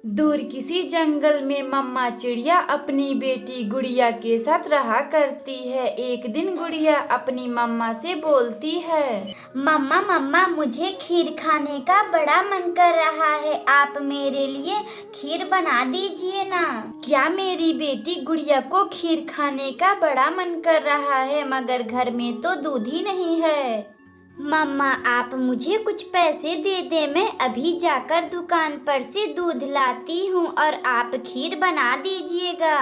दूर किसी जंगल में मम्मा चिड़िया अपनी बेटी गुड़िया के साथ रहा करती है। एक दिन गुड़िया अपनी मम्मा से बोलती है, मम्मा मम्मा मुझे खीर खाने का बड़ा मन कर रहा है, आप मेरे लिए खीर बना दीजिए ना। क्या मेरी बेटी गुड़िया को खीर खाने का बड़ा मन कर रहा है, मगर घर में तो दूध ही नहीं है। मम्मा आप मुझे कुछ पैसे दे दे, मैं अभी जाकर दुकान पर से दूध लाती हूँ और आप खीर बना दीजिएगा।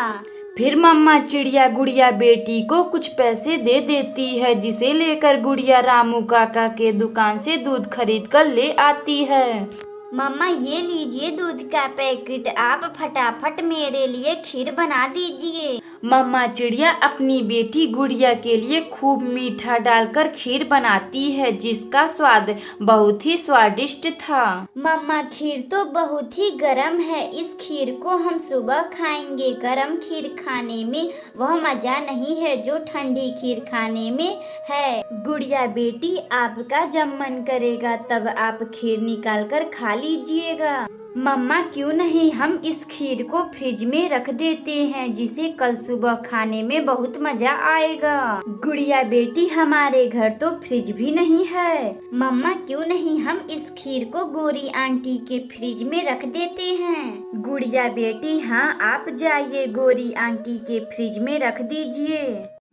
फिर मम्मा चिड़िया गुड़िया बेटी को कुछ पैसे दे देती है, जिसे लेकर गुड़िया रामू काका के दुकान से दूध खरीद कर ले आती है। मम्मा ये लीजिए दूध का पैकेट, आप फटाफट मेरे लिए खीर बना दीजिए। मम्मा चिड़िया अपनी बेटी गुड़िया के लिए खूब मीठा डालकर खीर बनाती है, जिसका स्वाद बहुत ही स्वादिष्ट था। मम्मा खीर तो बहुत ही गरम है, इस खीर को हम सुबह खाएंगे। गरम खीर खाने में वह मजा नहीं है जो ठंडी खीर खाने में है। गुड़िया बेटी आपका जब मन करेगा तब आप खीर निकाल कर खा लीजिएगा। मम्मा क्यों नहीं, हम इस खीर को फ्रिज में रख देते हैं, जिसे कल सुबह खाने में बहुत मजा आएगा। गुड़िया बेटी हमारे घर तो फ्रिज भी नहीं है। मम्मा क्यों नहीं, हम इस खीर को गोरी आंटी के फ्रिज में रख देते हैं। गुड़िया बेटी हाँ, आप जाइए गोरी आंटी के फ्रिज में रख दीजिए।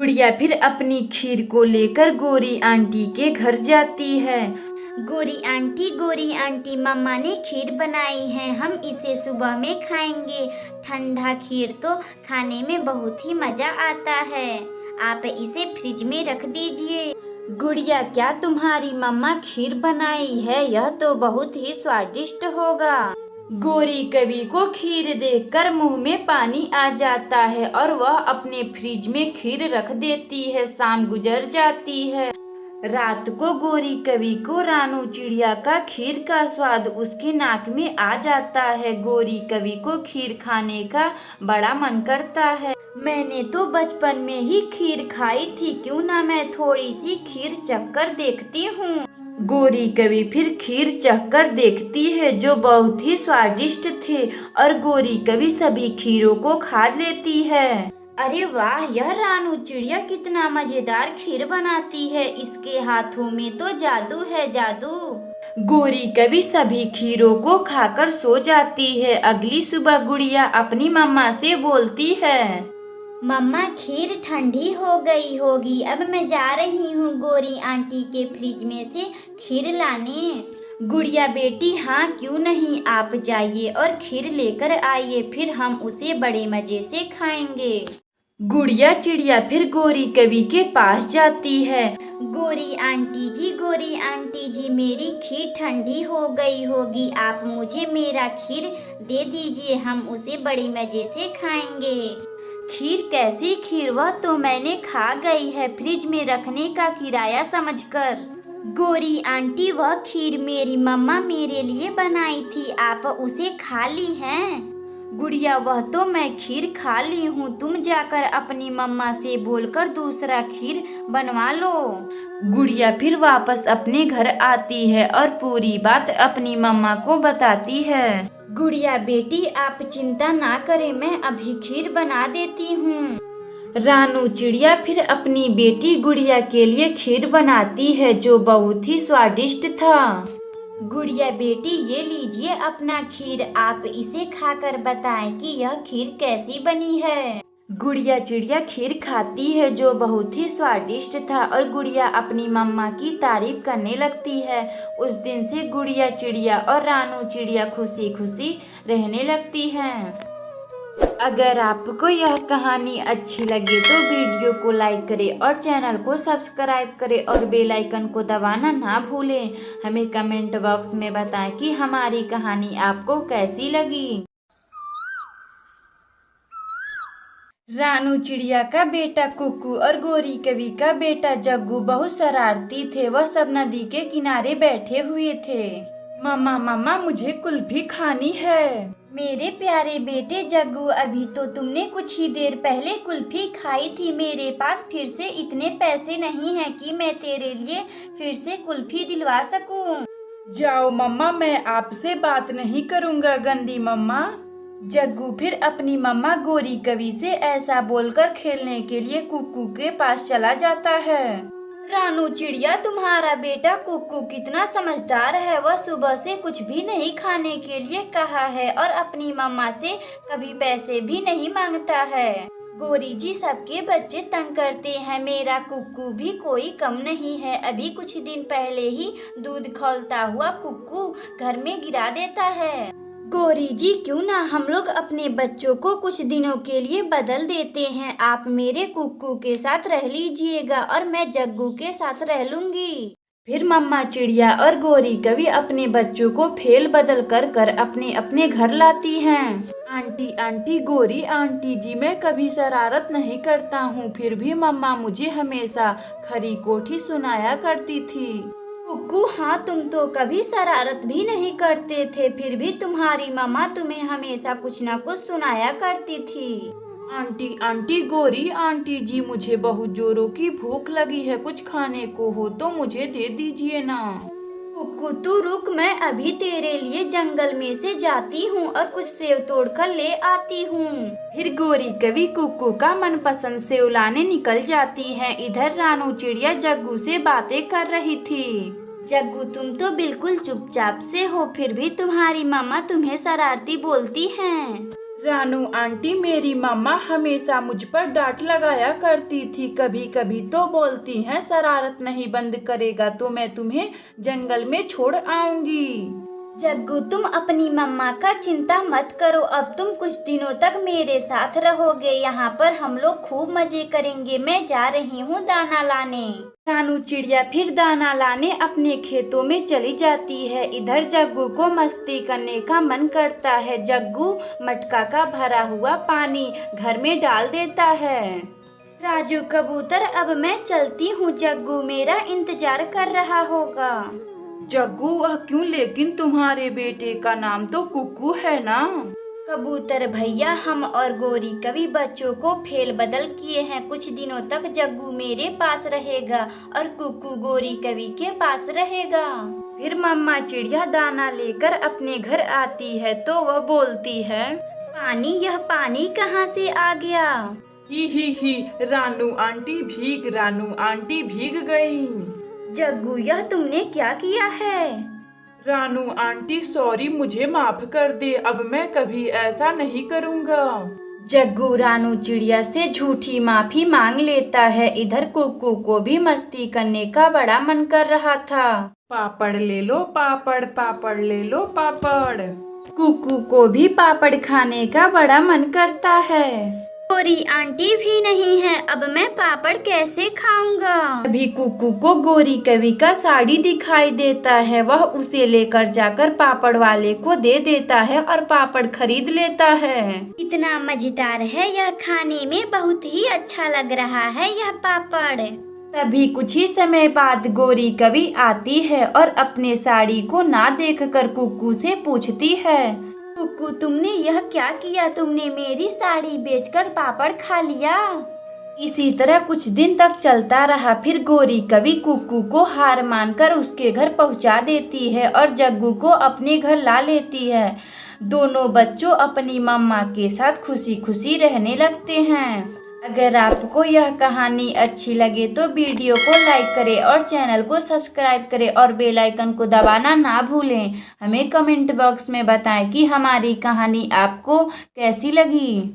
गुड़िया फिर अपनी खीर को लेकर गोरी आंटी के घर जाती है। गोरी आंटी मम्मा ने खीर बनाई है, हम इसे सुबह में खाएंगे। ठंडा खीर तो खाने में बहुत ही मजा आता है, आप इसे फ्रिज में रख दीजिए। गुड़िया क्या तुम्हारी मम्मा खीर बनाई है, यह तो बहुत ही स्वादिष्ट होगा। गोरी कवि को खीर देखकर मुंह में पानी आ जाता है और वह अपने फ्रिज में खीर रख देती है। शाम गुजर जाती है। रात को गोरी कवि को रानू चिड़िया का खीर का स्वाद उसके नाक में आ जाता है। गोरी कवि को खीर खाने का बड़ा मन करता है। मैंने तो बचपन में ही खीर खाई थी, क्यों ना मैं थोड़ी सी खीर चखकर देखती हूँ। गोरी कवि फिर खीर चखकर देखती है, जो बहुत ही स्वादिष्ट थे, और गोरी कवि सभी खीरों को खा लेती है। अरे वाह, यह रानू चिड़िया कितना मजेदार खीर बनाती है, इसके हाथों में तो जादू है जादू। गोरी कवि सभी खीरों को खाकर सो जाती है। अगली सुबह गुड़िया अपनी मम्मा से बोलती है, मम्मा खीर ठंडी हो गई होगी, अब मैं जा रही हूँ गोरी आंटी के फ्रिज में से खीर लाने। गुड़िया बेटी हाँ क्यों नहीं, आप जाइए और खीर लेकर आइए, फिर हम उसे बड़े मजे से खाएंगे। गुड़िया चिड़िया फिर गोरी कवि के पास जाती है। गोरी आंटी जी मेरी खीर ठंडी हो गई होगी, आप मुझे मेरा खीर दे दीजिए, हम उसे बड़ी मजे से खाएंगे। खीर कैसी खीर, वह तो मैंने खा गई है फ्रिज में रखने का किराया समझकर। गोरी आंटी वह खीर मेरी मम्मा मेरे लिए बनाई थी, आप उसे खा ली हैं। गुड़िया वह तो मैं खीर खा ली हूँ, तुम जाकर अपनी मम्मा से बोलकर दूसरा खीर बनवा लो। गुड़िया फिर वापस अपने घर आती है और पूरी बात अपनी मम्मा को बताती है। गुड़िया बेटी आप चिंता ना करें, मैं अभी खीर बना देती हूँ। रानू चिड़िया फिर अपनी बेटी गुड़िया के लिए खीर बनाती है, जो बहुत ही स्वादिष्ट था। गुड़िया बेटी ये लीजिए अपना खीर, आप इसे खाकर बताएं कि यह खीर कैसी बनी है। गुड़िया चिड़िया खीर खाती है, जो बहुत ही स्वादिष्ट था, और गुड़िया अपनी मम्मा की तारीफ करने लगती है। उस दिन से गुड़िया चिड़िया और रानू चिड़िया खुशी खुशी रहने लगती हैं। अगर आपको यह कहानी अच्छी लगे तो वीडियो को लाइक करें और चैनल को सब्सक्राइब करें और बेल आइकन को दबाना ना भूलें। हमें कमेंट बॉक्स में बताएं कि हमारी कहानी आपको कैसी लगी। रानू चिड़िया का बेटा कुक्कू और गोरी कवि का बेटा जग्गू बहुत शरारती थे। वह सब नदी के किनारे बैठे हुए थे। मम्मा मम्मा मुझे कुल्फी खानी है। मेरे प्यारे बेटे जग्गू, अभी तो तुमने कुछ ही देर पहले कुल्फी खाई थी, मेरे पास फिर से इतने पैसे नहीं हैं कि मैं तेरे लिए फिर से कुल्फी दिलवा सकूं। जाओ मम्मा, मैं आपसे बात नहीं करूँगा गंदी मम्मा। जग्गू फिर अपनी मम्मा गोरी कवि से ऐसा बोलकर खेलने के लिए कुक्कू के पास चला जाता है। रानू चिड़िया, तुम्हारा बेटा कुक्कू कितना समझदार है। वह सुबह से कुछ भी नहीं खाने के लिए कहा है और अपनी मम्मा से कभी पैसे भी नहीं मांगता है। गोरी जी, सबके बच्चे तंग करते हैं, मेरा कुक्कू भी कोई कम नहीं है। अभी कुछ दिन पहले ही दूध खौलता हुआ कुक्कू घर में गिरा देता है। गोरी जी, क्यों ना हम लोग अपने बच्चों को कुछ दिनों के लिए बदल देते हैं। आप मेरे कुक्कू के साथ रह लीजिएगा और मैं जग्गू के साथ रह लूंगी। फिर मम्मा चिड़िया और गोरी कवि अपने बच्चों को फेल बदल कर कर अपने अपने घर लाती हैं। आंटी आंटी गोरी आंटी जी, मैं कभी शरारत नहीं करता हूँ, फिर भी मम्मा मुझे हमेशा खरी कोठी सुनाया करती थी। कुक्कू, हाँ, तुम तो कभी शरारत भी नहीं करते थे, फिर भी तुम्हारी मम्मा तुम्हें हमेशा कुछ न कुछ सुनाया करती थी। आंटी आंटी गोरी आंटी जी, मुझे बहुत जोरों की भूख लगी है, कुछ खाने को हो तो मुझे दे दीजिए ना। कुक्कू, तू रुक, मैं अभी तेरे लिए जंगल में से जाती हूँ और कुछ सेव तोड़कर ले आती हूँ। फिर गोरी कवि कुक्कू का मनपसंद सेव लाने निकल जाती है। इधर रानू चिड़िया जग्गू से बातें कर रही थी। जग्गू, तुम तो बिल्कुल चुपचाप से हो, फिर भी तुम्हारी मम्मा तुम्हें शरारती बोलती हैं। रानू आंटी, मेरी मम्मा हमेशा मुझ पर डांट लगाया करती थी, कभी कभी तो बोलती हैं शरारत नहीं बंद करेगा तो मैं तुम्हें जंगल में छोड़ आऊंगी। जग्गू, तुम अपनी मम्मा का चिंता मत करो, अब तुम कुछ दिनों तक मेरे साथ रहोगे, यहाँ पर हम लोग खूब मजे करेंगे। मैं जा रही हूँ दाना लाने। रानू चिड़िया फिर दाना लाने अपने खेतों में चली जाती है। इधर जग्गू को मस्ती करने का मन करता है। जग्गू मटका का भरा हुआ पानी घर में डाल देता है। राजू कबूतर, अब मैं चलती हूँ, जग्गू मेरा इंतजार कर रहा होगा। जग्गू, वह क्यों? लेकिन तुम्हारे बेटे का नाम तो कुक्कू है ना। कबूतर भैया, हम और गोरी कवि बच्चों को फेल बदल किए हैं, कुछ दिनों तक जग्गू मेरे पास रहेगा और कुक्कू गोरी कवि के पास रहेगा। फिर मम्मा चिड़िया दाना लेकर अपने घर आती है तो वह बोलती है, पानी, यह पानी कहाँ से आ गया? ही, रानू आंटी भीग गई। जग्गू, यह तुमने क्या किया है? रानू आंटी, सॉरी, मुझे माफ कर दे, अब मैं कभी ऐसा नहीं करूँगा। जग्गू रानू चिड़िया से झूठी माफी मांग लेता है। इधर कुक्कू को भी मस्ती करने का बड़ा मन कर रहा था। पापड़ ले लो पापड़, पापड़ ले लो पापड़। कुक्कू को भी पापड़ खाने का बड़ा मन करता है। गोरी आंटी भी नहीं है, अब मैं पापड़ कैसे खाऊंगा? अभी कुक्कू को गोरी कवि का साड़ी दिखाई देता है। वह उसे लेकर जाकर पापड़ वाले को दे देता है और पापड़ खरीद लेता है। इतना मजेदार है यह, खाने में बहुत ही अच्छा लग रहा है यह पापड़। तभी कुछ ही समय बाद गोरी कवि आती है और अपने साड़ी को ना देखकर कुक्कू से पूछती है, कुक्कू, तुमने यह क्या किया? तुमने मेरी साड़ी बेचकर पापड़ खा लिया। इसी तरह कुछ दिन तक चलता रहा। फिर गोरी कवि कुक्कू को हार मानकर उसके घर पहुंचा देती है और जग्गू को अपने घर ला लेती है। दोनों बच्चों अपनी मम्मा के साथ खुशी खुशी रहने लगते हैं। अगर आपको यह कहानी अच्छी लगे तो वीडियो को लाइक करें और चैनल को सब्सक्राइब करें और बेल आइकन को दबाना ना भूलें। हमें कमेंट बॉक्स में बताएं कि हमारी कहानी आपको कैसी लगी।